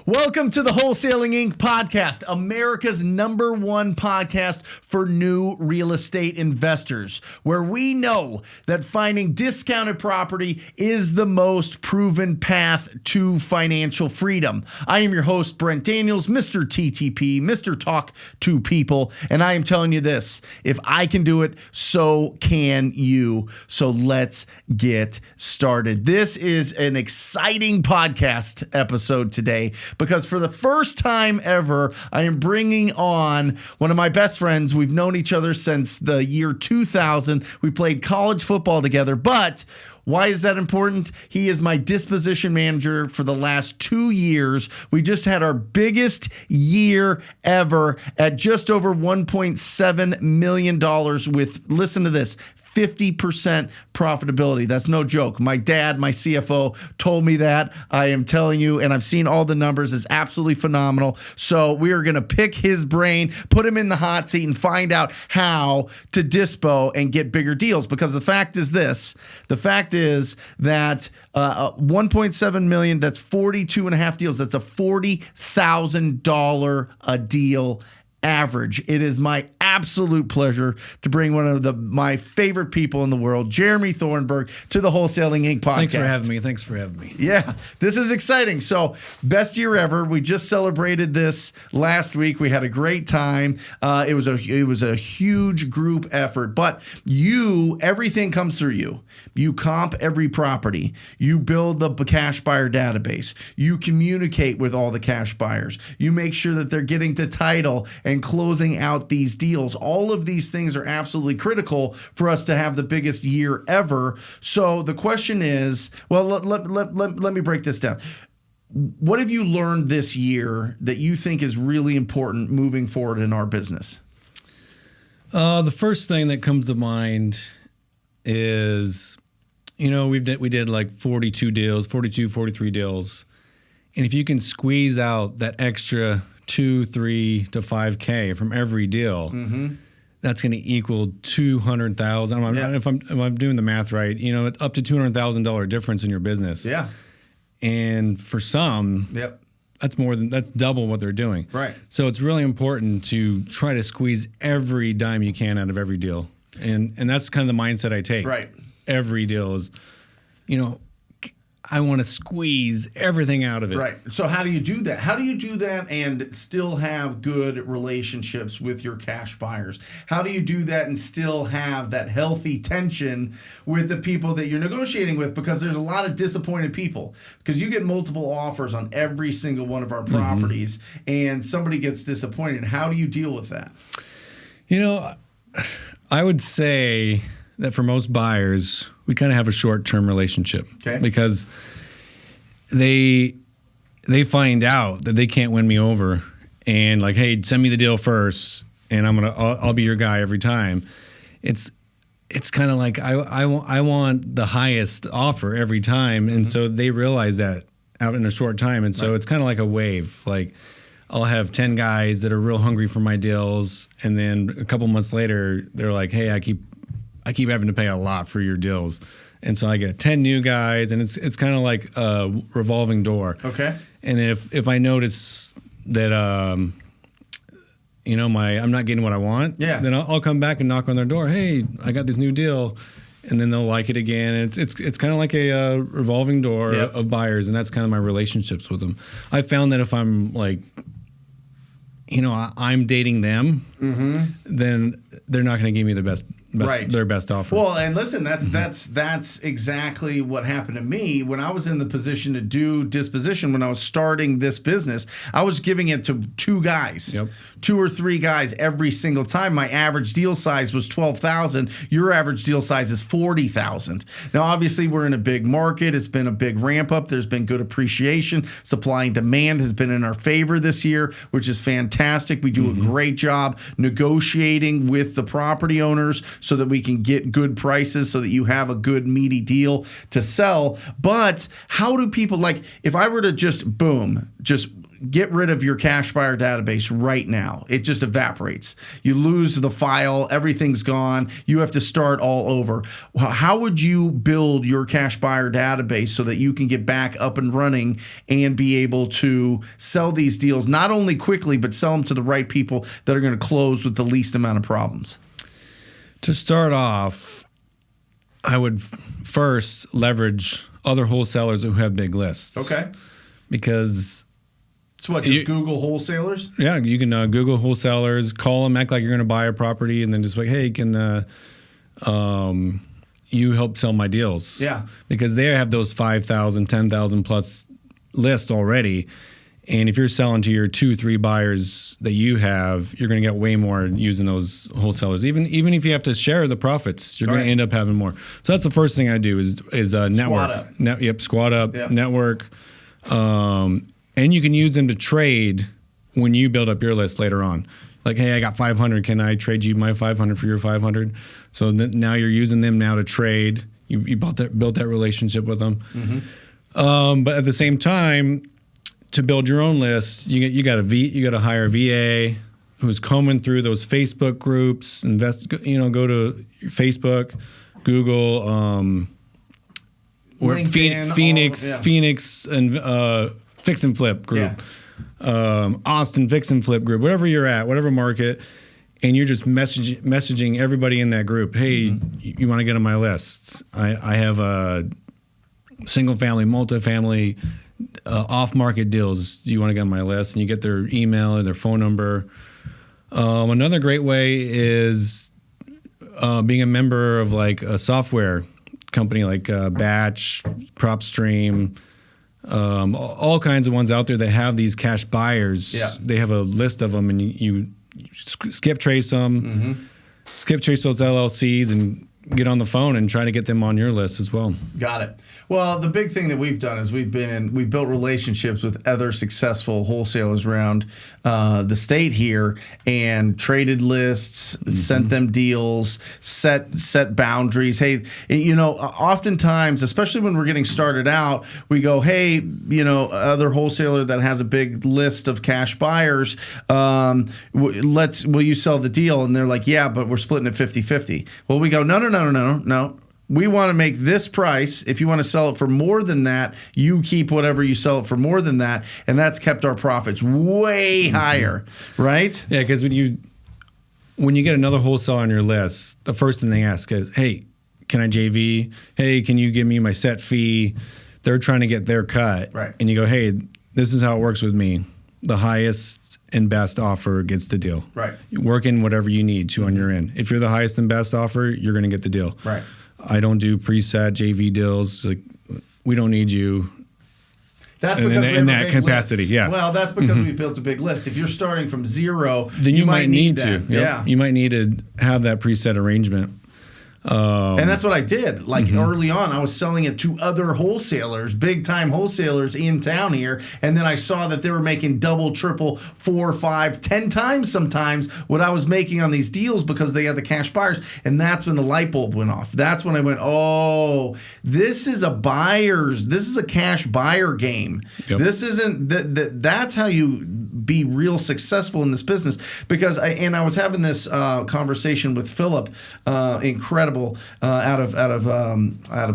Welcome to the Wholesaling Inc. podcast, America's #1 podcast for new real estate investors, where we know that finding discounted property is the most proven path to financial freedom. I am your host, Brent Daniels, Mr. TTP, Mr. Talk to People, and I am telling you this, if I can do it, so can you. So let's get started. This is an exciting podcast episode today, because for the first time ever, I am bringing on one of my best friends. We've known each other since the year 2000. We played college football together, but why is that important? He is my disposition manager for the last 2 years. We just had our biggest year ever at just over $1.7 million with, listen to this, 50% profitability. That's no joke. My dad, my CFO, told me that. I am telling you, and I've seen all the numbers. It's absolutely phenomenal. So we are going to pick his brain, put him in the hot seat, and find out how to dispo and get bigger deals. Because the fact is this, the fact is that 1.7 million, that's 42 and a half deals. That's a $40,000 a deal average. It is my absolute pleasure to bring one of my favorite people in the world, Jeremy Thornburg, to the Wholesaling Inc. podcast. Thanks for having me. Yeah, this is exciting. So, best year ever. We just celebrated this last week. We had a great time. It was a huge group effort. But everything comes through you. You comp every property. You build the cash buyer database. You communicate with all the cash buyers. You make sure that they're getting to title and closing out these deals. All of these things are absolutely critical for us to have the biggest year ever. So the question is, well, let me break this down. What have you learned this year that you think is really important moving forward in our business? The first thing that comes to mind is, we did like 42 deals, 42, 43 deals. And if you can squeeze out that extra 2, 3 to 5K from every deal, that's going to equal $200,000. If I'm doing the math right, it's up to $200,000 difference in your business. Yeah. And for some, that's double what they're doing. Right. So it's really important to try to squeeze every dime you can out of every deal. And that's kind of the mindset I take. Right. Every deal is, I want to squeeze everything out of it. Right. So how do you do that? How do you do that and still have good relationships with your cash buyers? How do you do that and still have that healthy tension with the people that you're negotiating with? Because there's a lot of disappointed people, because you get multiple offers on every single one of our properties and somebody gets disappointed. How do you deal with that? I would say that for most buyers, we kind of have a short-term relationship. Okay. Because they find out that they can't win me over, and like, hey, send me the deal first, and I'll be your guy every time. It's kind of like I want the highest offer every time, and so they realize that out in a short time, and so it's kind of like a wave. Like, I'll have 10 guys that are real hungry for my deals, and then a couple months later, they're like, hey, I keep having to pay a lot for your deals. And so I get 10 new guys, and it's kind of like a revolving door. Okay. And if I notice that, I'm not getting what I want, then I'll come back and knock on their door. Hey, I got this new deal. And then they'll like it again. And it's kind of like a revolving door of buyers, and that's kind of my relationships with them. I found that if I'm like, I'm dating them, then they're not going to give me their best offer. Well, and listen, that's exactly what happened to me when I was in the position to do disposition. When I was starting this business, I was giving it to 2 guys, 2 or 3 guys every single time. My average deal size was $12,000. Your average deal size is $40,000. Now, obviously, we're in a big market. It's been a big ramp up. There's been good appreciation. Supply and demand has been in our favor this year, which is fantastic. We do a great job negotiating with the property owners so that we can get good prices, so that you have a good meaty deal to sell. But how do people, like, if I were to just get rid of your cash buyer database right now. It just evaporates. You lose the file, everything's gone. You have to start all over. How would you build your cash buyer database so that you can get back up and running and be able to sell these deals not only quickly, but sell them to the right people that are going to close with the least amount of problems? To start off, I would first leverage other wholesalers who have big lists. Okay. Because so what, just Google wholesalers? Yeah, you can Google wholesalers, call them, act like you're going to buy a property, and then just like, hey, can you help sell my deals? Yeah. Because they have those 5,000, 10,000 plus lists already. And if you're selling to your 2-3 buyers that you have, you're going to get way more using those wholesalers. Even if you have to share the profits, you're going to end up having more. So that's the first thing I do is network. Squad up, Yep. network. And you can use them to trade when you build up your list later on. Like, hey, I got 500. Can I trade you my 500 for your 500? So now you're using them now to trade. You built that relationship with them. Mm-hmm. But at the same time, to build your own list, you got to hire a VA who's combing through those Facebook groups. Go to Facebook, Google, LinkedIn, Phoenix, and Fix and Flip group, Austin Fix and Flip group, wherever you're at, whatever market, and you're just messaging everybody in that group. Hey, you want to get on my list? I have a single family, multifamily. Off-market deals, you want to get on my list, and you get their email and their phone number. Another great way is being a member of like a software company like Batch, PropStream, all kinds of ones out there that have these cash buyers. Yeah. They have a list of them, and you skip trace them, skip trace those LLCs, and get on the phone and try to get them on your list as well. Got it. Well, the big thing that we've done is we've built relationships with other successful wholesalers around the state here and traded lists, sent them deals, set boundaries. Hey, oftentimes, especially when we're getting started out, we go, hey, other wholesaler that has a big list of cash buyers, will you sell the deal? And they're like, yeah, but we're splitting it 50-50. Well, we go, no. We want to make this price. If you want to sell it for more than that, you keep whatever you sell it for more than that. And that's kept our profits way higher, right? Yeah, because when you get another wholesaler on your list, the first thing they ask is, hey, can I JV? Hey, can you give me my set fee? They're trying to get their cut. Right. And you go, hey, this is how it works with me. The highest and best offer gets the deal. Right. You work in whatever you need to on your end. If you're the highest and best offer, you're going to get the deal. Right. I don't do preset JV deals. Like, we don't need you. That's because in that capacity, list. Yeah. Well, that's because we built a big list. If you're starting from zero, then you might need to. That. Yeah. You might need to have that preset arrangement. And that's what I did. Like early on, I was selling it to other wholesalers, big time wholesalers in town here. And then I saw that they were making double, triple, 4, 5, 10 times sometimes what I was making on these deals because they had the cash buyers. And that's when the light bulb went off. That's when I went, oh, this is a cash buyer game. Yep. This isn't, that's how you be real successful in this business. Because I was having this conversation with Philip, incredible. Out of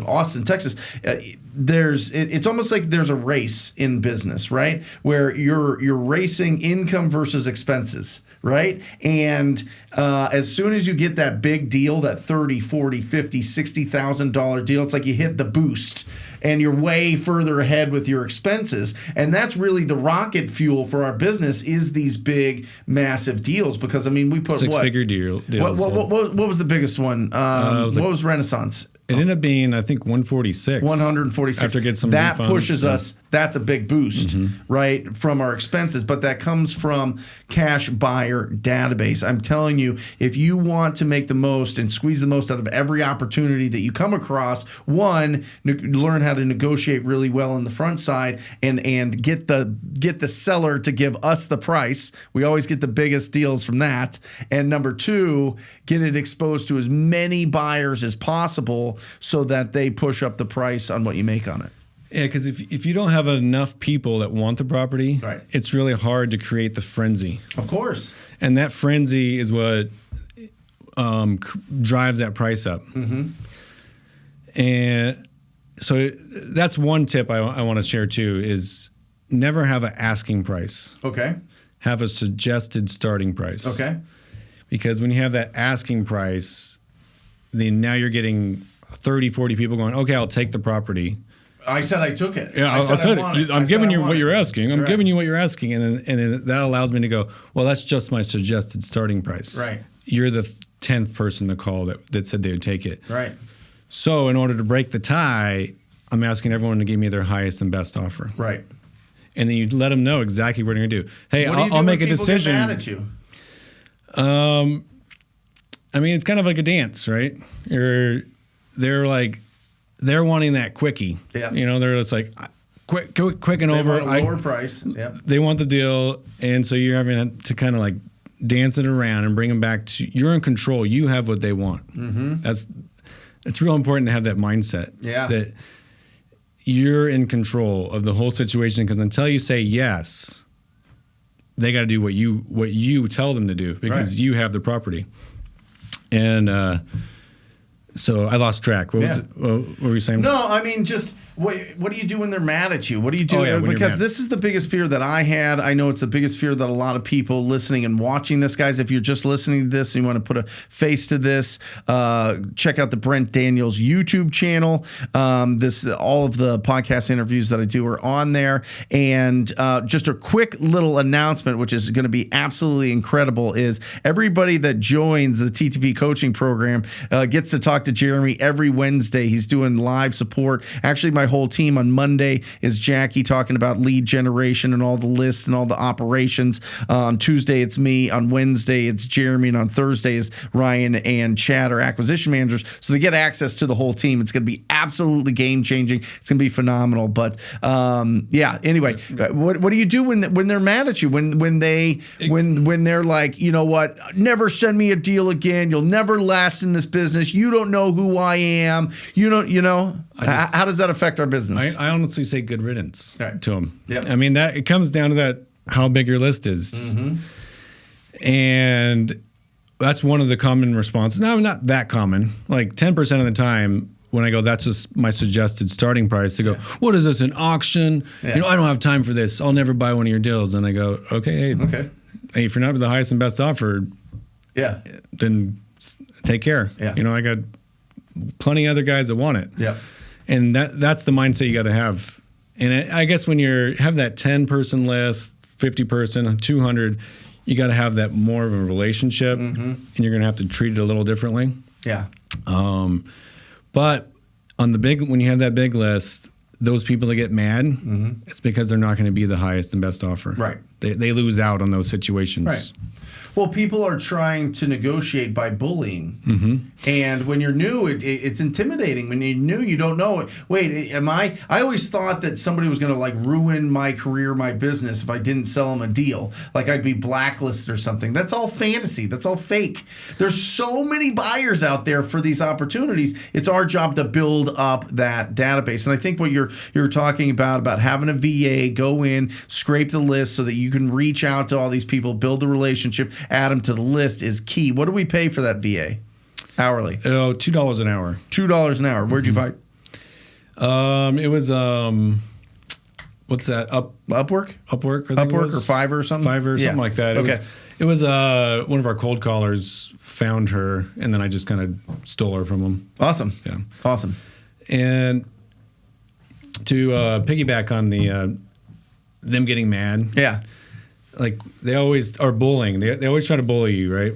Austin, Texas. It's almost like there's a race in business, right? Where you're racing income versus expenses, right? And as soon as you get that big deal, that $30,000, $40,000, $50,000, $60,000 deal, it's like you hit the boost. And you're way further ahead with your expenses. And that's really the rocket fuel for our business is these big, massive deals. Because, I mean, we put Six-figure deals. What was the biggest one? What was Renaissance? It ended up being, I think, 146. 146. After get some that refunds, pushes us. That's a big boost, right, from our expenses. But that comes from cash buyer database. I'm telling you, if you want to make the most and squeeze the most out of every opportunity that you come across, one, learn how to negotiate really well on the front side and get the seller to give us the price. We always get the biggest deals from that. And number two, get it exposed to as many buyers as possible so that they push up the price on what you make on it. Yeah, because if you don't have enough people that want the property, Right. it's really hard to create the frenzy. Of course. And that frenzy is what drives that price up. Mm-hmm. And so that's one tip I want to share too is never have an asking price. Okay. Have a suggested starting price. Okay. Because when you have that asking price, then now you're getting 30, 40 people going, okay, I'll take the property. I said I took it. Yeah, I said it. I'm giving you what you're asking. I'm Right. giving you what you're asking. And then that allows me to go, well, that's just my suggested starting price. Right. You're the 10th person to call that said they would take it. Right. So in order to break the tie, I'm asking everyone to give me their highest and best offer. Right. And then you let them know exactly what they're going to do. Hey, What do you do I'll when make a people decision. Get mad at you? I mean, it's kind of like a dance, right? They're wanting that quickie. Yeah. You know, they're just like quick and They over. want a lower price. Yeah. They want the deal, and so you're having to kind of like dance it around and bring them back to you're in control. You have what they want. Mm-hmm. It's real important to have that mindset. Yeah. That you're in control of the whole situation because until you say yes, they got to do what you tell them to do because Right. you have the property. And so I lost track. What were you saying? No, I mean, just what do you do when they're mad at you? What do you do? Oh, yeah, when you're because mad. this is the biggest fear that I had. I know it's the biggest fear that a lot of people listening and watching this, guys. If you're just listening to this and you want to put a face to this, check out the Brent Daniels YouTube channel. All of the podcast interviews that I do are on there. And just a quick little announcement, which is going to be absolutely incredible, is everybody that joins the TTP coaching program gets to talk to Jeremy every Wednesday. He's doing live support. Actually, my whole team on Monday is Jackie talking about lead generation and all the lists and all the operations. On Tuesday, it's me. On Wednesday, it's Jeremy. And on Thursday is Ryan and Chad, our acquisition managers. So they get access to the whole team. It's going to be absolutely game changing. It's going to be phenomenal. But anyway, what do you do when they're mad at you? When they're like, you know what, never send me a deal again. You'll never last in this business. You don't know who I am. You don't, how does that affect our business? I honestly say good riddance Right. to them. Yep. I mean, it comes down to that how big your list is. Mm-hmm. And that's one of the common responses. No, not that common. Like 10% of the time when I go, that's just my suggested starting price. They go, what is this, an auction? Yeah. I don't have time for this. I'll never buy one of your deals. And I go, okay. Hey, if you're not the highest and best offer, Yeah. then take care. Yeah. I got plenty of other guys that want it. Yeah. And that's the mindset you got to have. And I guess when you have that 10-person list, 50-person, 200, you got to have that more of a relationship, and you're going to have to treat it a little differently. Yeah. But when you have that big list, those people that get mad, it's because they're not going to be the highest and best offer. Right. They lose out on those situations. Right. Well, people are trying to negotiate by bullying. And when you're new, it's intimidating. When you're new, you don't know. Wait, I always thought that somebody was going to like ruin my career, my business if I didn't sell them a deal. Like I'd be blacklisted or something. That's all fantasy. That's all fake. There's so many buyers out there for these opportunities. It's our job to build up that database. And I think what you're talking about having a VA go in, scrape the list so that you can reach out to all these people, build the relationship, add them to the list is key. What do we pay for that VA? Hourly. $2 an hour. $2 an hour. Where'd you find? It was what's that? Upwork? Upwork, I think it Upwork was. or Fiverr or something? Fiverr, something like that. It was one of our cold callers found her, and then I just kind of stole her from him. Awesome. Yeah. Awesome. And to piggyback on them getting mad. Yeah. Like they always are bullying. They always try to bully you, right?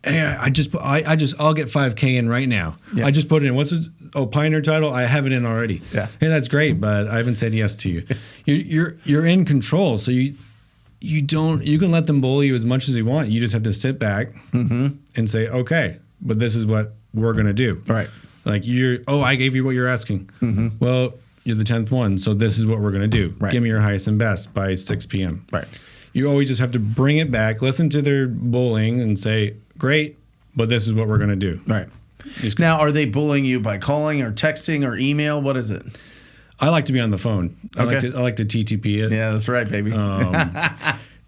Hey, I'll get 5K in right now. Yeah. I just put it in. What's it? Oh, Pioneer title. I have it in already. Yeah. Hey, that's great, but I haven't said yes to you. You're in control, so you can let them bully you as much as you want. You just have to sit back and say, okay, but this is what we're gonna do. Right. Like I gave you what you're asking. Well, you're the 10th one, so this is what we're gonna do. Right. Give me your highest and best by 6 p.m. Right. You always just have to bring it back, listen to their bullying, and say, great, but this is what we're going to do. Right. Now, are they bullying you by calling or texting or email? What is it? I like to be on the phone. I like to TTP it. Yeah, that's right, baby.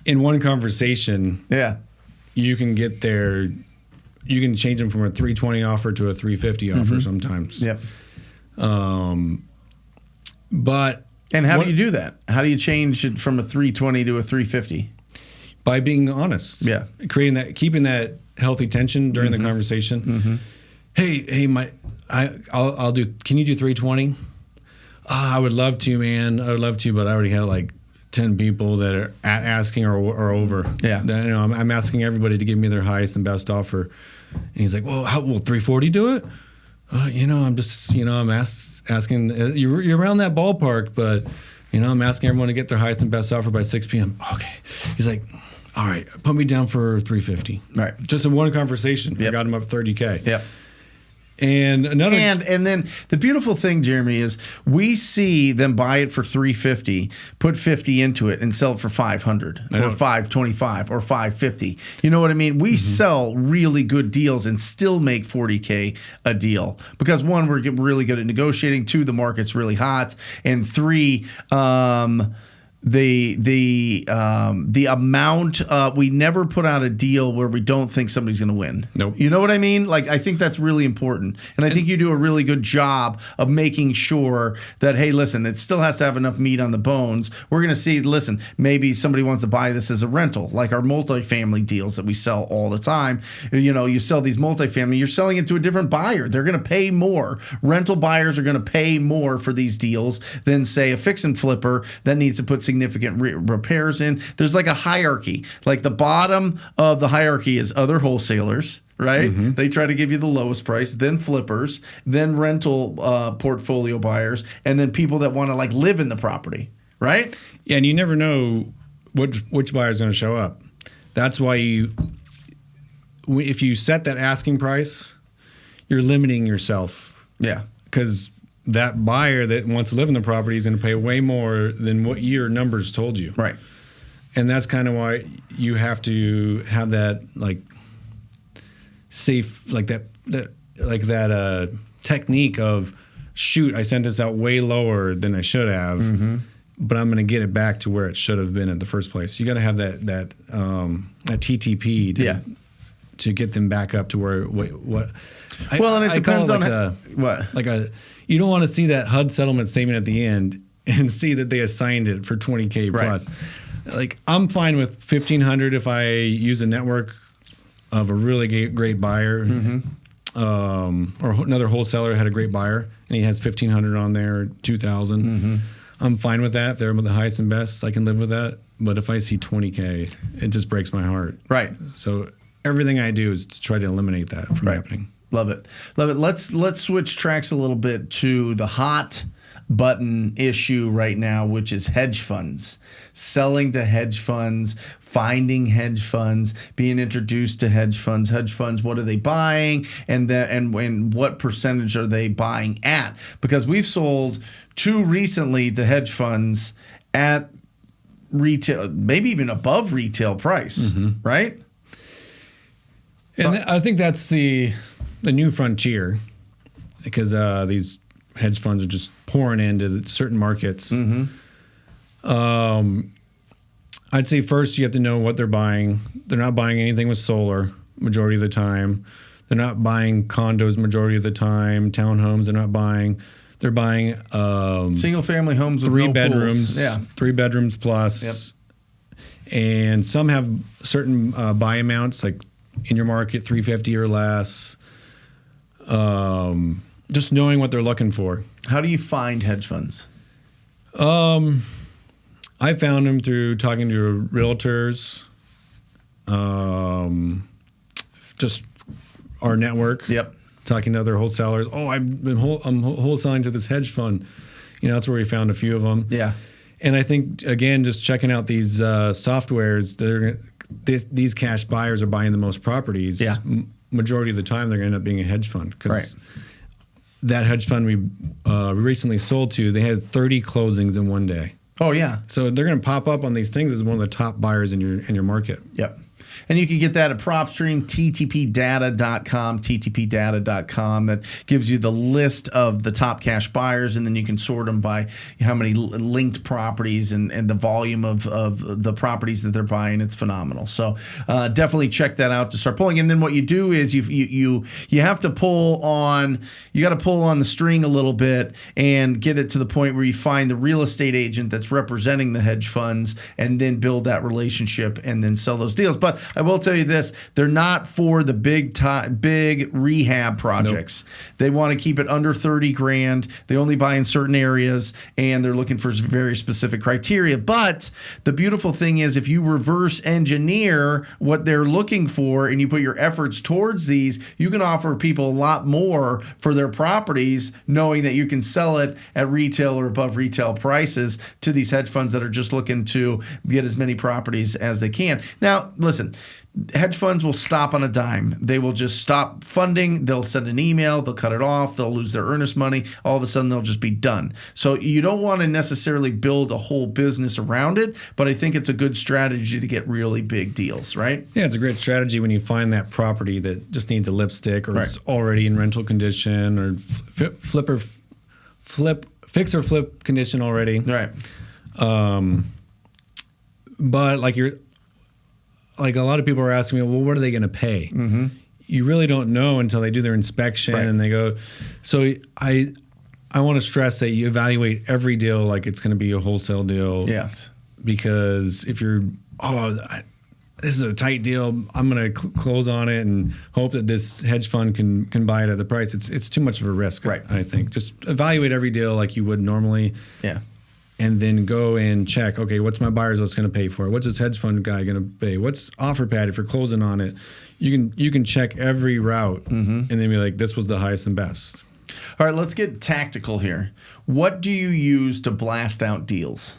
In one conversation, yeah, you can get there. You can change them from a 320 offer to a 350 offer sometimes. Yep. But and how do you do that? How do you change it from a 320 to a 350? By being honest. Yeah. Keeping that healthy tension during the conversation. Hey, I'll do. Can you do 320? I would love to, man. I would love to, but I already have like 10 people that are asking or over. Yeah. I'm asking everybody to give me their highest and best offer. And he's like, well, how will 340 do it? I'm just, I'm asking. You're around that ballpark, but I'm asking everyone to get their highest and best offer by 6 p.m. Okay. He's like, all right, put me down for 350. Right. Just in one conversation, I got him up 30K. Yep. And another, and then the beautiful thing, Jeremy, is we see them buy it for 350, put 50 into it, and sell it for 500 or 525 or 550. You know what I mean? We sell really good deals and still make 40K a deal because one, we're really good at negotiating. Two, the market's really hot, and three, the amount we never put out a deal where we don't think somebody's going to win. Nope. You know what I mean? Like, I think that's really important, and I think you do a really good job of making sure that, hey, listen, it still has to have enough meat on the bones. We're going to see. Listen, maybe somebody wants to buy this as a rental, like our multifamily deals that we sell all the time. You sell these multifamily, you're selling it to a different buyer. They're going to pay more. Rental buyers are going to pay more for these deals than, say, a fix and flipper that needs to put significant repairs in. There's like a hierarchy. Like the bottom of the hierarchy is other wholesalers, right? They try to give you the lowest price, then flippers, then rental portfolio buyers, and then people that want to like live in the property, right? Yeah, and you never know which buyer is going to show up. That's why if you set that asking price, you're limiting yourself. Yeah. Because that buyer that wants to live in the property is going to pay way more than what your numbers told you. Right. And that's kind of why you have to have that like safe, like that technique of, shoot, I sent this out way lower than I should have, but I'm going to get it back to where it should have been in the first place. You got to have that TTP to get them back up to where what. And it depends on what. You don't want to see that HUD settlement statement at the end and see that they assigned it for 20K plus. Like, I'm fine with 1,500 if I use a network of a really great buyer, or another wholesaler had a great buyer and he has 1,500 on there, 2,000. I'm fine with that. If they're the highest and best, I can live with that. But if I see 20K, it just breaks my heart. Right. So everything I do is to try to eliminate that from happening. Love it. Love it. Let's switch tracks a little bit to the hot button issue right now, which is hedge funds. Selling to hedge funds, finding hedge funds, being introduced to hedge funds. Hedge funds, what are they buying? And what percentage are they buying at? Because we've sold 2 recently to hedge funds at retail, maybe even above retail price, right? And I think that's the new frontier, because these hedge funds are just pouring into certain markets. I'd say first you have to know what they're buying. They're not buying anything with solar majority of the time. They're not buying condos majority of the time. Townhomes they're not buying. They're buying single family homes with 3 no bedrooms. pools. Yeah, 3 bedrooms plus. Yep. And some have certain buy amounts, like in your market, 350 or less. Just knowing what they're looking for. How do you find hedge funds? I found them through talking to realtors, just our network. Yep. Talking to other wholesalers. Oh, I'm wholesaling to this hedge fund. That's where we found a few of them. Yeah. And I think, again, just checking out these softwares, these cash buyers are buying the most properties. Yeah. Majority of the time, they're going to end up being a hedge fund. Because that hedge fund we recently sold to, they had 30 closings in one day. Oh, yeah. So they're going to pop up on these things as one of the top buyers in your market. Yep. And you can get that at PropStream, ttpdata.com. That gives you the list of the top cash buyers, and then you can sort them by how many linked properties and the volume of the properties that they're buying. It's phenomenal. So definitely check that out to start pulling. And then what you do is you have to pull on, you got to pull on the string a little bit and get it to the point where you find the real estate agent that's representing the hedge funds, and then build that relationship and then sell those deals. But I will tell you this, they're not for the big rehab projects. Nope. They want to keep it under 30 grand. They only buy in certain areas, and they're looking for very specific criteria. But the beautiful thing is, if you reverse engineer what they're looking for and you put your efforts towards these, you can offer people a lot more for their properties, knowing that you can sell it at retail or above retail prices to these hedge funds that are just looking to get as many properties as they can. Now, listen, hedge funds will stop on a dime. They will just stop funding. They'll send an email. They'll cut it off. They'll lose their earnest money. All of a sudden, they'll just be done. So you don't want to necessarily build a whole business around it, but I think it's a good strategy to get really big deals, right? Yeah, it's a great strategy when you find that property that just needs a lipstick, or it's already in rental condition, or fix or flip condition already. Right. But like a lot of people are asking me, well, what are they going to pay? Mm-hmm. You really don't know until they do their inspection and they go. So I want to stress that you evaluate every deal like it's going to be a wholesale deal. Yes. Because if you're, this is a tight deal, I'm going to close on it and hope that this hedge fund can buy it at the price. It's too much of a risk. Right. I think just evaluate every deal like you would normally. Yeah. And then go and check, okay, what's my buyer's list going to pay for it? What's this hedge fund guy going to pay? What's OfferPad if you're closing on it? You can check every route and then be like, this was the highest and best. All right, let's get tactical here. What do you use to blast out deals?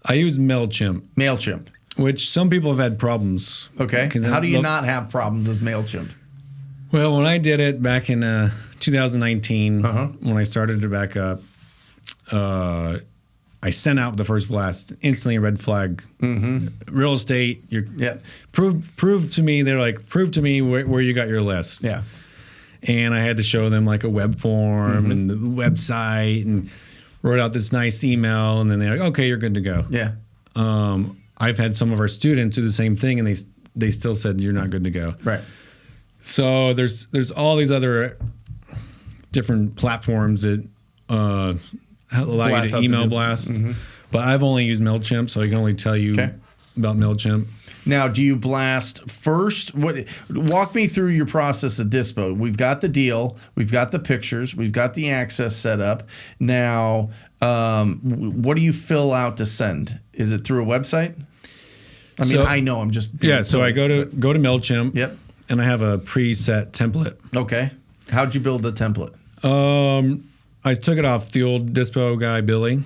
I use MailChimp. MailChimp. Which some people have had problems. Okay. How do you not have problems with MailChimp? Well, when I did it back in 2019, when I started it back up, I sent out the first blast, instantly a red flag. Real estate, prove to me. They're like, prove to me where you got your list. Yeah. And I had to show them like a web form and the website, and wrote out this nice email, and then they're like, okay, you're good to go. Yeah. I've had some of our students do the same thing, and they still said you're not good to go. Right. So there's all these other different platforms that allow you to email blast. But I've only used MailChimp, so I can only tell you about MailChimp. Now, do you blast first? Walk me through your process of dispo. We've got the deal. We've got the pictures. We've got the access set up. Now, what do you fill out to send? Is it through a website? I mean, I know. I'm just... Yeah, so I go to MailChimp. Yep. And I have a preset template. Okay. How'd you build the template? I took it off the old dispo guy, Billy.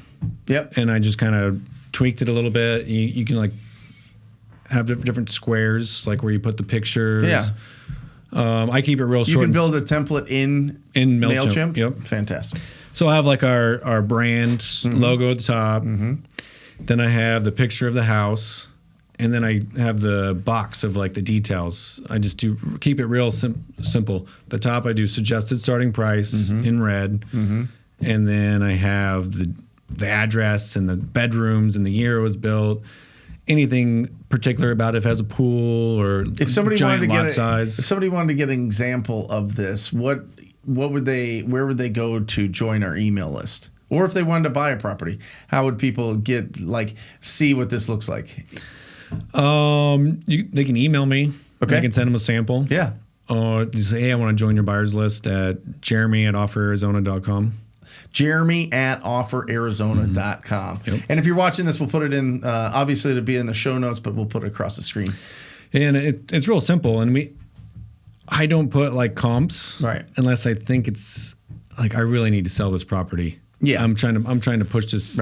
Yep. And I just kind of tweaked it a little bit. You can like have different squares, like where you put the pictures. Yeah. I keep it real short. You can build a template in MailChimp? Yep. Fantastic. So I have like our brand logo at the top. Then I have the picture of the house. And then I have the box of like the details. I just keep it real simple. The top I do suggested starting price in red. And then I have the address and the bedrooms and the year it was built. Anything particular about if it has a pool or giant lot size. If somebody wanted to get an example of this, where would they go to join our email list? Or if they wanted to buy a property, how would people see what this looks like? They can email me. Okay. I can send them a sample. Yeah. Or just say, hey, I want to join your buyer's list at jeremy@offerarizona.com. Jeremy@offerarizona.com. Yep. And if you're watching this, we'll put it in, obviously it'll be in the show notes, but we'll put it across the screen. And it's real simple. And I don't put like comps unless I think it's like, I really need to sell this property. Yeah. I'm trying to push this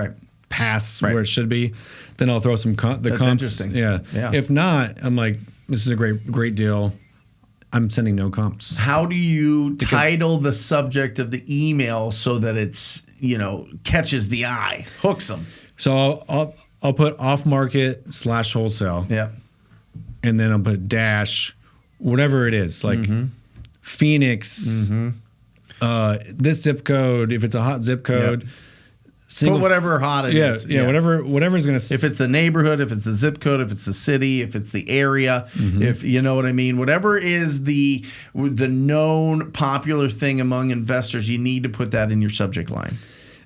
past where it should be. Then I'll throw some comps. Interesting. Yeah. If not, I'm like, this is a great deal. I'm sending no comps. How do you title the subject of the email so that it's, catches the eye, hooks them? So I'll put off market /wholesale. Yeah. and then I'll put dash, whatever it is, like Phoenix, this zip code, if it's a hot zip code. Put whatever hot it is. Yeah, whatever's going to... If it's the neighborhood, if it's the zip code, if it's the city, if it's the area, if you know what I mean, whatever is the known popular thing among investors, you need to put that in your subject line.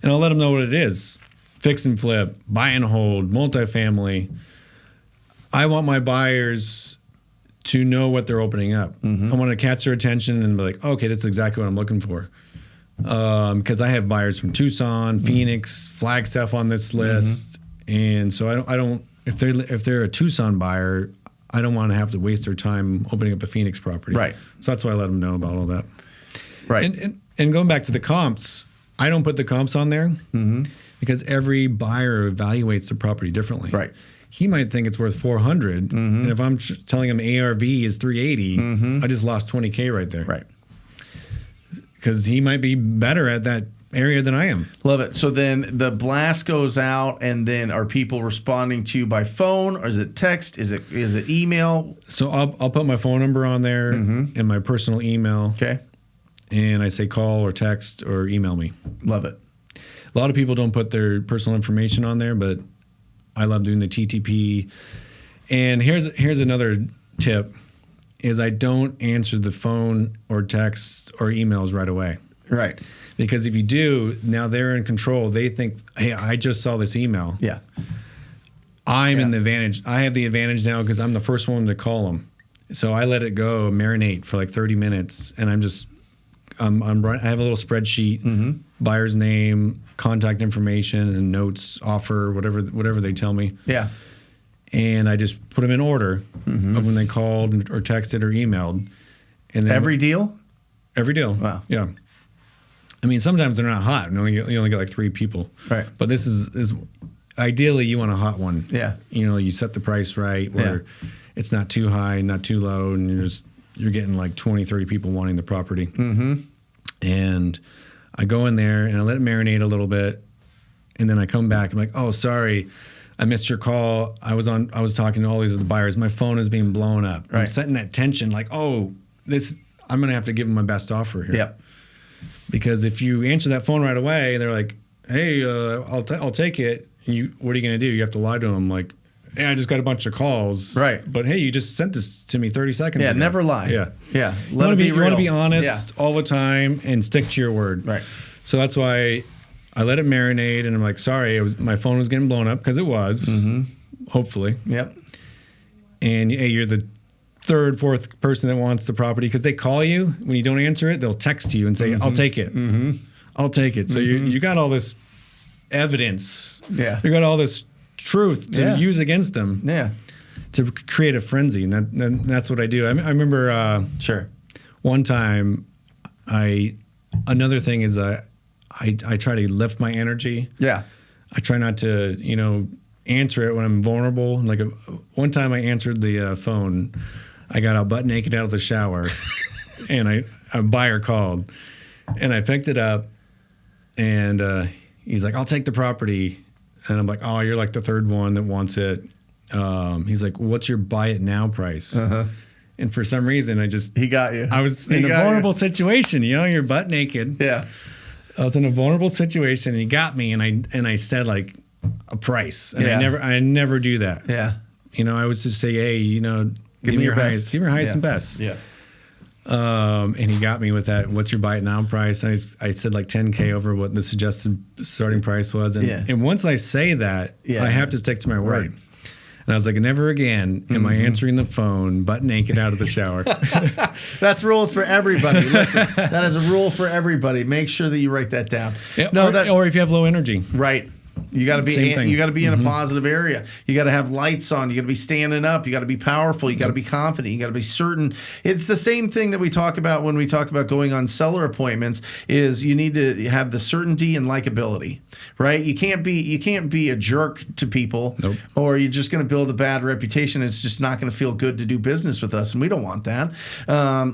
And I'll let them know what it is. Fix and flip, buy and hold, multifamily. I want my buyers to know what they're opening up. I want to catch their attention and be like, okay, that's exactly what I'm looking for. Because I have buyers from Tucson, Phoenix, Flagstaff on this list, and so I don't. If they're a Tucson buyer, I don't want to have to waste their time opening up a Phoenix property. Right. So that's why I let them know about all that. Right. And going back to the comps, I don't put the comps on there because every buyer evaluates the property differently. Right. He might think it's worth 400, and if I'm telling him ARV is 380, I just lost 20K right there. Right. Because he might be better at that area than I am. Love it. So then the blast goes out, and then are people responding to you by phone, or is it text? Is it email? So I'll put my phone number on there and my personal email. Okay. And I say call or text or email me. Love it. A lot of people don't put their personal information on there, but I love doing the TTP. And here's another tip. Is I don't answer the phone or text or emails right away. Right. Because if you do, now they're in control. They think, hey, I just saw this email. Yeah. I'm in the advantage. I have the advantage now because I'm the first one to call them. So I let it go, marinate for like 30 minutes, and I have a little spreadsheet, buyer's name, contact information, and notes, offer, whatever they tell me. Yeah. And I just put them in order of when they called or texted or emailed. And then Every deal? Every deal. Wow. Yeah. I mean, sometimes they're not hot. You only get like 3 people. Right. But this is ideally you want a hot one. Yeah. You set the price right where it's not too high, not too low, and you're getting like 20, 30 people wanting the property. And I go in there and I let it marinate a little bit, and then I come back. I'm like, oh, sorry, I missed your call. I was talking to all these other buyers. My phone is being blown up. Right. I'm setting that tension like, oh, I'm going to have to give them my best offer here. Yep. Because if you answer that phone right away, they're like, hey, I'll take it. And what are you going to do? You have to lie to them like, hey, I just got a bunch of calls. Right. But hey, you just sent this to me 30 seconds ago. Never lie. Yeah. Yeah. You want to be honest all the time and stick to your word. Right. So that's why I let it marinate, and I'm like, sorry, my phone was getting blown up because it was, hopefully. Yep. And hey, you're the third, fourth person that wants the property because they call you. When you don't answer it, they'll text you and say, I'll take it. I'll take it. So you got all this evidence. Yeah. You got all this truth to use against them. Yeah. To create a frenzy. And that's what I do. I remember Sure. one time, another thing is I try to lift my energy. Yeah. I try not to, answer it when I'm vulnerable. Like one time I answered the phone. I got out butt naked out of the shower, and a buyer called, and I picked it up, and he's like, I'll take the property. And I'm like, oh, you're like the third one that wants it. He's like, what's your buy it now price? And for some reason, he got you. I was in a vulnerable situation. You're butt naked. Yeah. I was in a vulnerable situation, and he got me, and I said like a price, and I never do that. Yeah. I would just say, hey, give me your highest, give me your highest and best. Yeah. And he got me with that. What's your buy it now price? I said like 10K over what the suggested starting price was, and once I say that, I have to stick to my word. Right. And I was like, never again am I answering the phone butt naked out of the shower. That's rules for everybody. Listen, that is a rule for everybody. Make sure that you write that down. Yeah, or if you have low energy. Right. You got to be in a positive area. You got to have lights on. You got to be standing up. You got to be powerful. You got to be confident. You got to be certain. It's the same thing that we talk about when we talk about going on seller appointments. Is you need to have the certainty and likability, right? You can't be a jerk to people, or you're just going to build a bad reputation. It's just not going to feel good to do business with us, and we don't want that.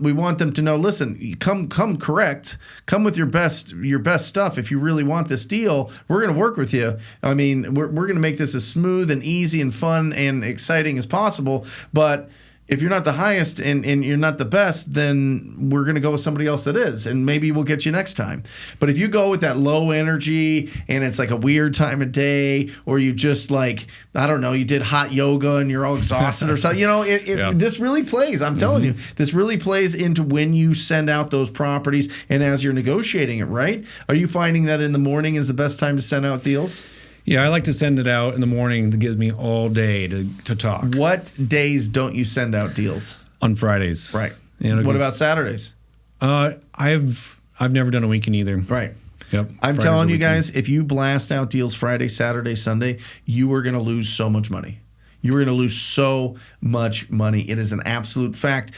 We want them to know. Listen, come correct. Come with your best stuff. If you really want this deal, we're going to work with you. I mean, we're going to make this as smooth and easy and fun and exciting as possible, but if you're not the highest and you're not the best, then we're going to go with somebody else that is, and maybe we'll get you next time. But if you go with that low energy and it's like a weird time of day, or you just like, I don't know, you did hot yoga and you're all exhausted or something, this really plays. I'm telling you, this really plays into when you send out those properties and as you're negotiating it, right? Are you finding that in the morning is the best time to send out deals? Yeah, I like to send it out in the morning to give me all day to talk. What days don't you send out deals? On Fridays. Right. What about Saturdays? I've never done a weekend either. Right. Yep. I'm telling you guys, if you blast out deals Friday, Saturday, Sunday, you are going to lose so much money. You're going to lose so much money. It is an absolute fact.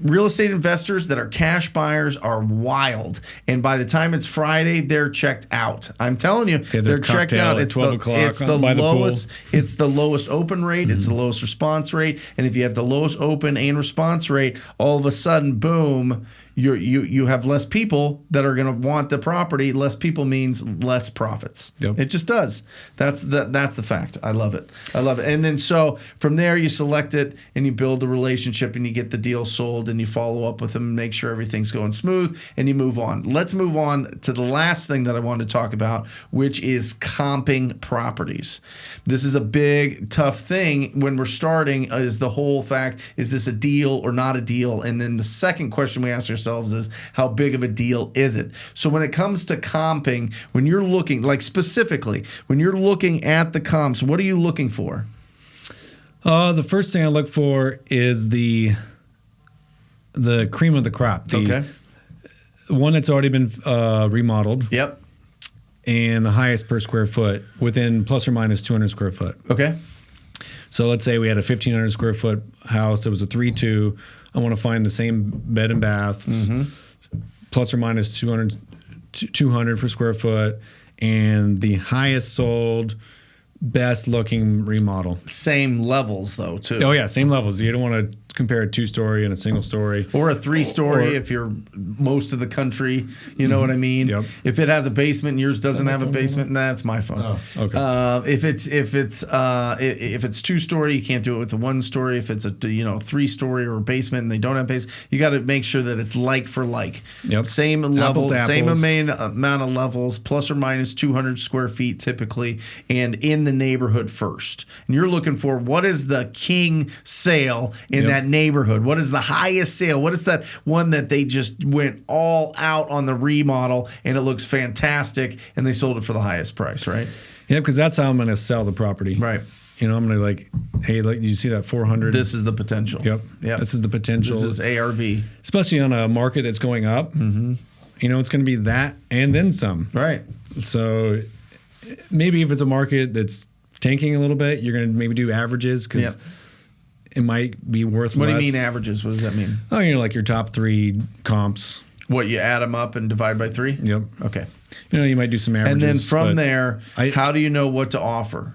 Real estate investors that are cash buyers are wild. And by the time it's Friday, they're checked out. I'm telling you, they're checked out. It's 12 o'clock by the lowest. It's the lowest open rate. It's the lowest response rate. And if you have the lowest open and response rate, all of a sudden, boom, you have less people that are going to want the property. Less people means less profits. Yep. It just does. That's the fact. I love it. And then so from there you select it and you build the relationship and you get the deal sold and you follow up with them and make sure everything's going smooth and you move on. Let's move on to the last thing that I wanted to talk about, which is comping properties. This is a big, tough thing when we're starting, is the whole fact, is this a deal or not a deal? And then the second question we ask ourselves is, how big of a deal is it? So when it comes to comping, when you're looking, like specifically, when you're looking at the comps, what are you looking for? The first thing I look for is the cream of the crop. The one that's already been remodeled. Yep. And the highest per square foot within plus or minus 200 square foot. Okay. So let's say we had a 1,500 square foot house. It was a 3-2. I want to find the same bed and baths, plus or minus 200 for square foot, and the highest sold, best looking remodel. Same levels though, too. Oh yeah, same levels. You don't want to compare a 2-story and a single story, or a 3-story if you're most of the country. You know what I mean? Yep. If it has a basement and yours doesn't have a basement, that's my phone. Oh, okay. If it's 2-story, you can't do it with a 1-story. If it's a 3-story or a basement and they don't have basement, you got to make sure that it's like for like. Yep. Same level, same amount of levels, plus or minus 200 square feet typically, and in the neighborhood first. And you're looking for, what is the king sale in that neighborhood? What is the highest sale? What is that one that they just went all out on the remodel and it looks fantastic and they sold it for the highest price, right? Yeah, because that's how I'm going to sell the property. Right. I'm going to like, hey, look, you see that 400? This is the potential. Yep. This is the potential. This is ARV. Especially on a market that's going up. Mm-hmm. It's going to be that and then some. Right. So maybe if it's a market that's tanking a little bit, you're going to maybe do averages because it might be worth What less. do you mean averages? What does that mean? Oh, like your top 3 comps. What, you add them up and divide by 3? Yep. Okay. You might do some averages. And then from there, how do you know what to offer?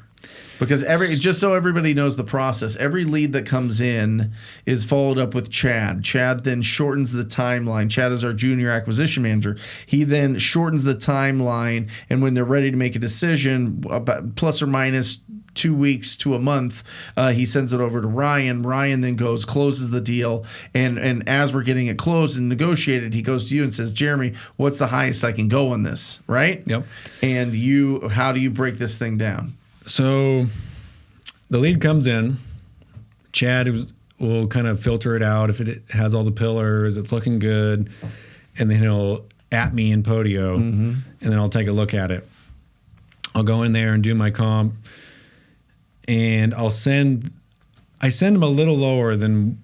Because just so everybody knows the process, every lead that comes in is followed up with Chad. Chad then shortens the timeline. Chad is our junior acquisition manager. He then shortens the timeline, and when they're ready to make a decision, about plus or minus 2 weeks to a month, he sends it over to Ryan. Ryan then closes the deal, and as we're getting it closed and negotiated, he goes to you and says, Jeremy, what's the highest I can go on this, right? Yep. And how do you break this thing down? So the lead comes in. Chad will kind of filter it out. If it has all the pillars, it's looking good. And then he'll at me in Podio, and then I'll take a look at it. I'll go in there and do my comp, and I send them a little lower than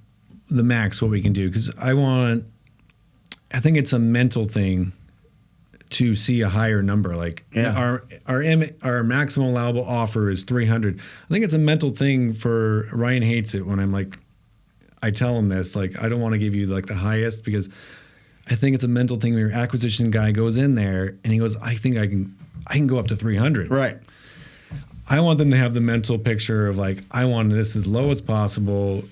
the max what we can do, because I think it's a mental thing to see a higher number. Like our maximum allowable offer is 300. I think it's a mental thing for Ryan. Hates it when I'm like, I tell him this, like, I don't want to give you like the highest, because I think it's a mental thing when your acquisition guy goes in there and he goes, I think I can go up to 300. Right. I want them to have the mental picture of like, I want this as low as possible,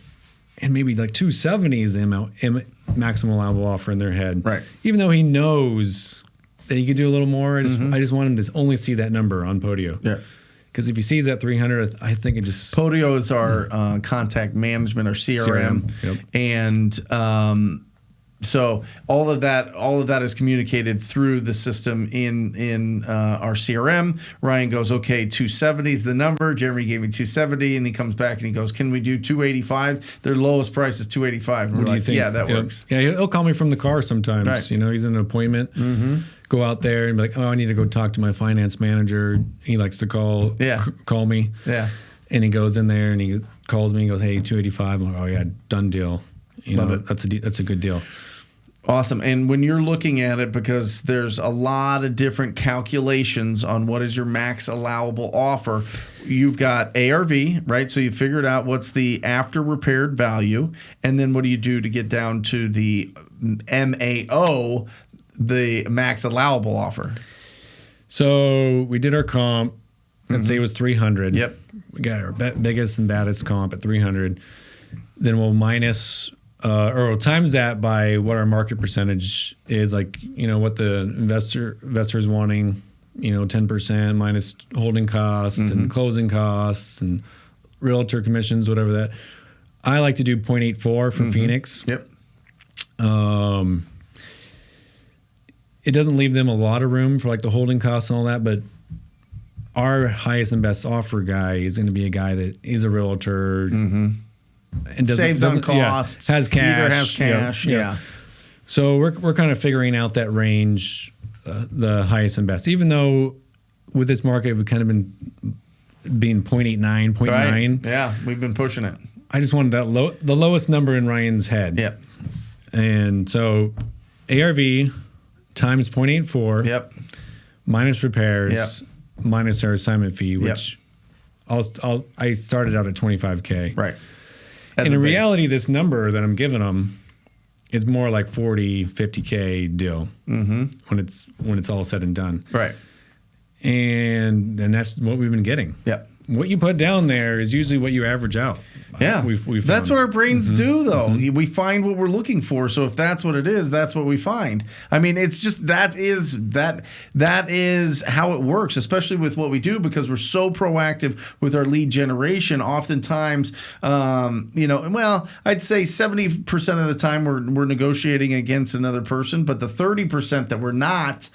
and maybe like 270 is the maximum allowable offer in their head. Right. Even though he knows that he could do a little more, I just want him to only see that number on Podio. Yeah. Because if he sees that 300, I think it just Podio is our contact management, our CRM, Yep. and so all of that is communicated through the system in our CRM. Ryan goes, okay, 270 is the number. Jeremy gave me 270, and he comes back and he goes, can we do 285? Their lowest price is 285. And we're like, yeah, that works. Yeah, he'll call me from the car sometimes. Right. You know, he's in an appointment. Go out there and be like, oh, I need to go talk to my finance manager. He likes to call me. Yeah. And he goes in there and he calls me and goes, hey, 285. I'm like, oh yeah, done deal. You know, that's a good deal. Awesome. And when you're looking at it, because there's a lot of different calculations on what is your max allowable offer, you've got ARV, right? So you figured out what's the after repaired value. And then what do you do to get down to the MAO, the max allowable offer? So we did our comp. Let's say it was 300. Yep. We got our biggest and baddest comp at 300. Then we'll minus or we'll times that by what our market percentage is, like, you know, what the investor's wanting, you know, 10% minus holding costs and closing costs and realtor commissions, whatever that. I like to do 0.84 for Phoenix. Yep. It doesn't leave them a lot of room for like the holding costs and all that, but our highest and best offer guy is going to be a guy that is a realtor. And saves on costs, has cash, either has cash, yeah. So we're kind of figuring out that range, the highest and best. Even though with this market we've kind of been being 0.89, 0.9. Right. Yeah, we've been pushing it. I just wanted the lowest number in Ryan's head. Yep. And so ARV times 0.84. Yep. Minus repairs. Yep. Minus our assignment fee, which I started out at $25K. Right. And in reality, this number that I'm giving them is more like 40, 50K deal when it's all said and done. Right. And that's what we've been getting. Yep. What you put down there is usually what you average out. Yeah, that's what our brains do, though. We find what we're looking for. So if that's what it is, that's what we find. I mean, it's just that is how it works, especially with what we do, because we're so proactive with our lead generation. Oftentimes, I'd say 70% of the time we're negotiating against another person, but the 30% that we're not,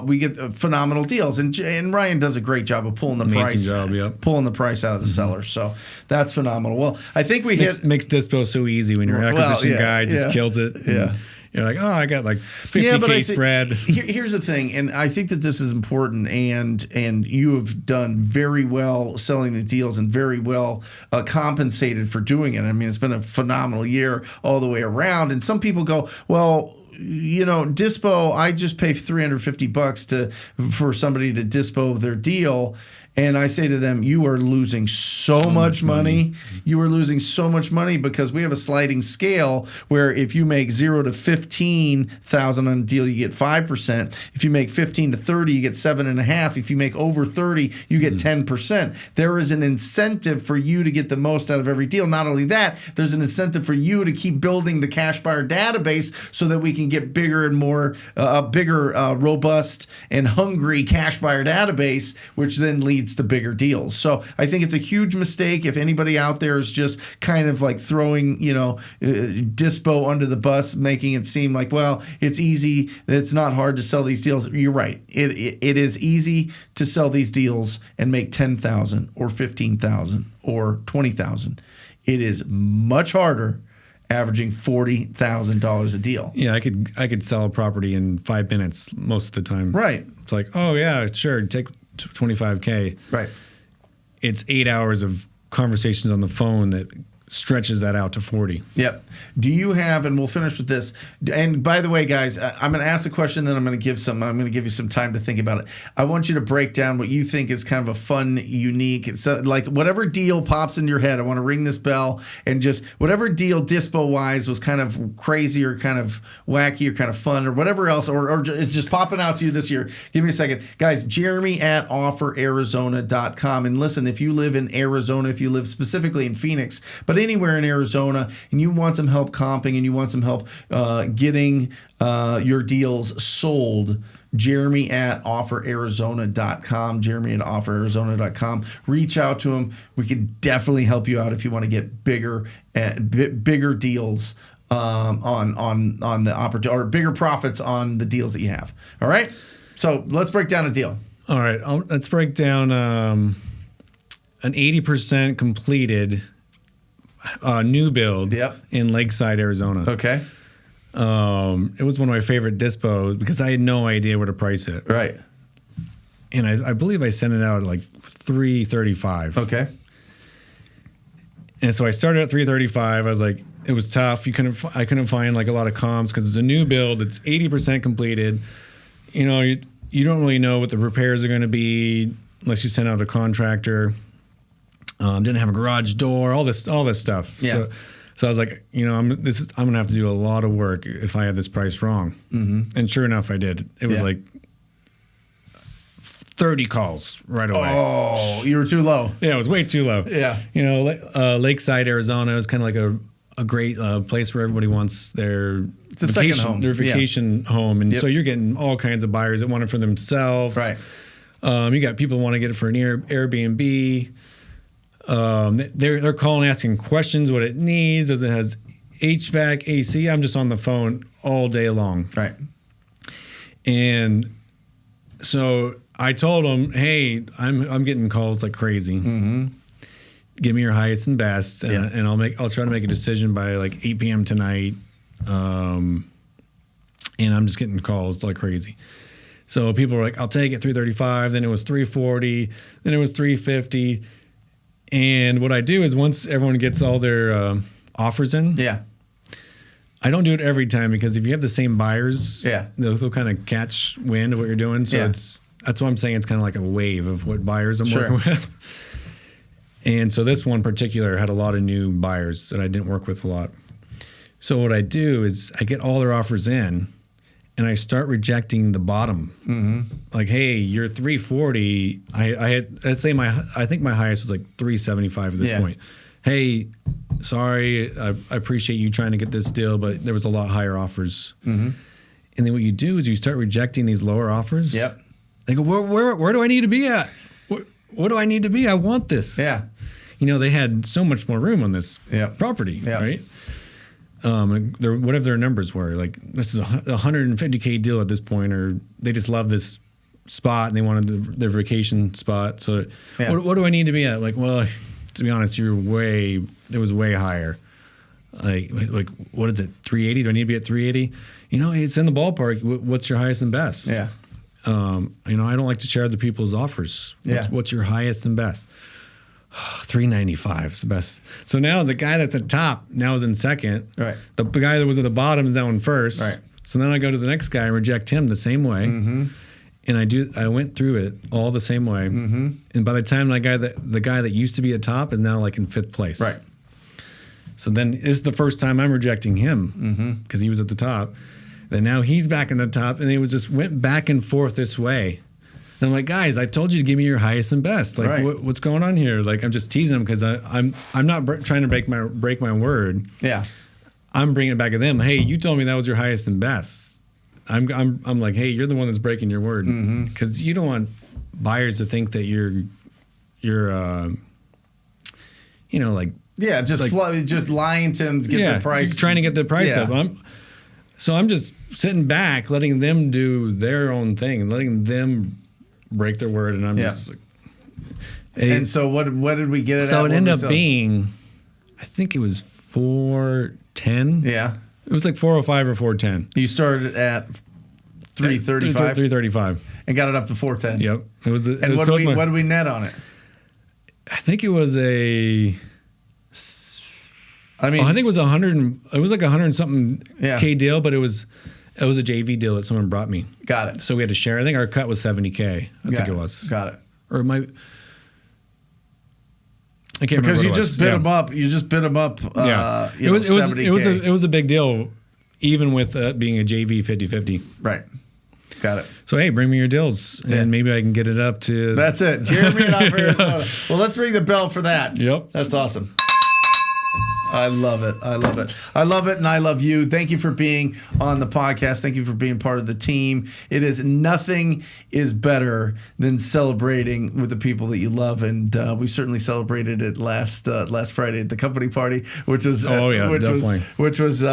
we get phenomenal deals. And Ryan does a great job of pulling the price out of the seller. So that's phenomenal. Well, I think makes dispo so easy when your acquisition guy just kills it. Yeah. You're like, oh, I got like 50K spread. Here's the thing, and I think that this is important, and you have done very well selling the deals and very well compensated for doing it. I mean, it's been a phenomenal year all the way around. And some people go, well, you know, dispo, I just pay $350 for somebody to dispo their deal. And I say to them, you are losing so much money. You are losing so much money because we have a sliding scale where if you make 0 to 15,000 on a deal, you get 5%. If you make 15 to 30, you get 7.5. If you make over 30, you get 10%. There is an incentive for you to get the most out of every deal. Not only that, there's an incentive for you to keep building the cash buyer database so that we can get bigger and more, robust and hungry cash buyer database, which then leads to bigger deals. So I think it's a huge mistake if anybody out there is just kind of like throwing, dispo under the bus, making it seem like, well, it's easy. It's not hard to sell these deals. You're right. It is easy to sell these deals and make 10,000 or 15,000 or 20,000. It is much harder averaging $40,000 a deal. Yeah, I could sell a property in 5 minutes most of the time. Right. It's like, oh yeah, sure, take 25K. Right. It's 8 hours of conversations on the phone that stretches that out to 40. Yep. Do you have, and we'll finish with this. And by the way, guys, I'm going to ask a question, then I'm going to give you some time to think about it. I want you to break down what you think is kind of a fun, unique, like whatever deal pops into your head. I want to ring this bell and just whatever deal dispo wise was kind of crazy or kind of wacky or kind of fun or whatever else, or is just popping out to you this year. Give me a second. Guys, Jeremy at offerarizona.com. And listen, if you live in Arizona, if you live specifically in Phoenix, but but anywhere in Arizona, and you want some help comping and you want some help getting your deals sold, Jeremy at OfferArizona.com. Jeremy at OfferArizona.com. Reach out to him. We could definitely help you out if you want to get bigger deals on the opportunity, or bigger profits on the deals that you have. All right. So let's break down a deal. All right. Let's break down an 80% completed new build in Lakeside, Arizona. Okay. It was one of my favorite dispos because I had no idea where to price it. Right. And I believe I sent it out at like $335. Okay. And so I started at $335. I was like, it was tough. I couldn't find like a lot of comps because it's a new build. It's 80% completed. You know, you don't really know what the repairs are going to be unless you send out a contractor. Didn't have a garage door. All this stuff. Yeah. So I was like, you know, I'm gonna have to do a lot of work if I have this price wrong. Mm-hmm. And sure enough, I did. It was like 30 calls right away. Oh, you were too low. Yeah, it was way too low. Yeah. You know, Lakeside, Arizona is kind of like a great place where everybody wants their second home. Their vacation home. And so you're getting all kinds of buyers that want it for themselves. Right. You got people who want to get it for an Airbnb. They're calling, asking questions, what it needs. Does it has HVAC, AC? I'm just on the phone all day long. Right. And so I told them, hey, I'm getting calls like crazy. Mm-hmm. Give me your highest and best, and I'll try to make a decision by like 8 p.m. tonight. And I'm just getting calls like crazy. So people were like, I'll take it, $335. Then it was $340. Then it was $350. And what I do is once everyone gets all their offers in, I don't do it every time because if you have the same buyers, they'll kind of catch wind of what you're doing. So that's why I'm saying it's kind of like a wave of what buyers I'm working with. And so this one particular had a lot of new buyers that I didn't work with a lot. So what I do is I get all their offers in and I start rejecting the bottom. Mm-hmm. Like, hey, you're 340. I think my highest was like 375 at this point. Hey, sorry, I appreciate you trying to get this deal, but there was a lot higher offers. Mm-hmm. And then what you do is you start rejecting these lower offers. Yep. They go, where do I need to be at? What do I need to be? I want this. Yeah. You know, they had so much more room on this property, right? Whatever their numbers were, like this is a $150K deal at this point, or they just love this spot and they wanted their vacation spot. So what do I need to be at? Like, well, to be honest, it was way higher. Like what is it, 380? Do I need to be at 380? You know, it's in the ballpark. What's your highest and best? Yeah. You know, I don't like to share other people's offers. What's your highest and best? 395 is the best. So now the guy that's at top now is in second. Right. The guy that was at the bottom is now in first. Right. So then I go to the next guy and reject him the same way. Mm-hmm. And I went through it all the same way. Mm-hmm. And by the time the guy that used to be at top is now like in fifth place. Right. So then this is the first time I'm rejecting him because he was at the top. Then now he's back in the top, and it went back and forth this way. And I'm like, guys, I told you to give me your highest and best. Like, what's going on here? Like, I'm just teasing them because I'm not trying to break my word. Yeah, I'm bringing it back at them. Hey, you told me that was your highest and best. I'm like, hey, you're the one that's breaking your word because you don't want buyers to think that you're you know, like just lying to them to get the price, trying to get the price up. So I'm just sitting back, letting them do their own thing and letting them break their word, and I'm just like, hey. And so what did we get it at? So it ended up being, I think it was 410. Yeah. It was like 405 or 410. You started at 335? 335. And got it up to 410. Yep. What did we net on it? I think it was I think it was 100. It was like 100 something K deal, but it was a JV deal that someone brought me. Got it. So we had to share. I think our cut was 70K. I think it was. Got it. Or it might. I can't remember. Because you just bid them up. You just bid them up. Yeah. It was a big deal, even with being a JV 50-50. Right. Got it. So, hey, bring me your deals, and maybe I can get it up to... That's it. Jeremy and Arizona. Well, let's ring the bell for that. Yep. That's awesome. I love it. I love it. I love it, and I love you. Thank you for being on the podcast. Thank you for being part of the team. It is nothing is better than celebrating with the people that you love, and we certainly celebrated it last Friday at the company party, which was which was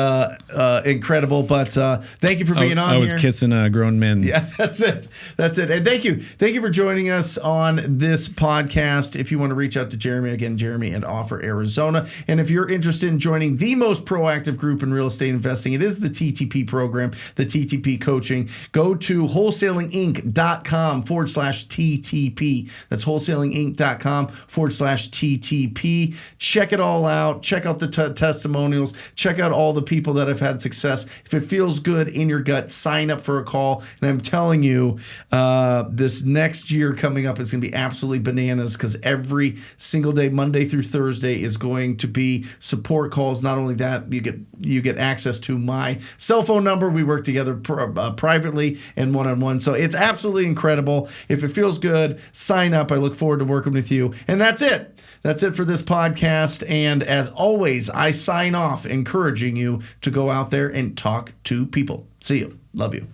incredible. But thank you for being on. I was kissing grown men. Yeah, that's it. That's it. And thank you for joining us on this podcast. If you want to reach out to Jeremy, again, Jeremy at Offer Arizona, and if you're interested in joining the most proactive group in real estate investing, it is the TTP program, the TTP coaching. Go to wholesalinginc.com/TTP. That's wholesalinginc.com/TTP. Check it all out. Check out the testimonials. Check out all the people that have had success. If it feels good in your gut, sign up for a call. And I'm telling you, this next year coming up is going to be absolutely bananas, because every single day, Monday through Thursday, is going to be support calls. Not only that, you get access to my cell phone number. We work together privately and one-on-one. So it's absolutely incredible. If it feels good, sign up. I look forward to working with you. And that's it. That's it for this podcast. And as always, I sign off encouraging you to go out there and talk to people. See you. Love you.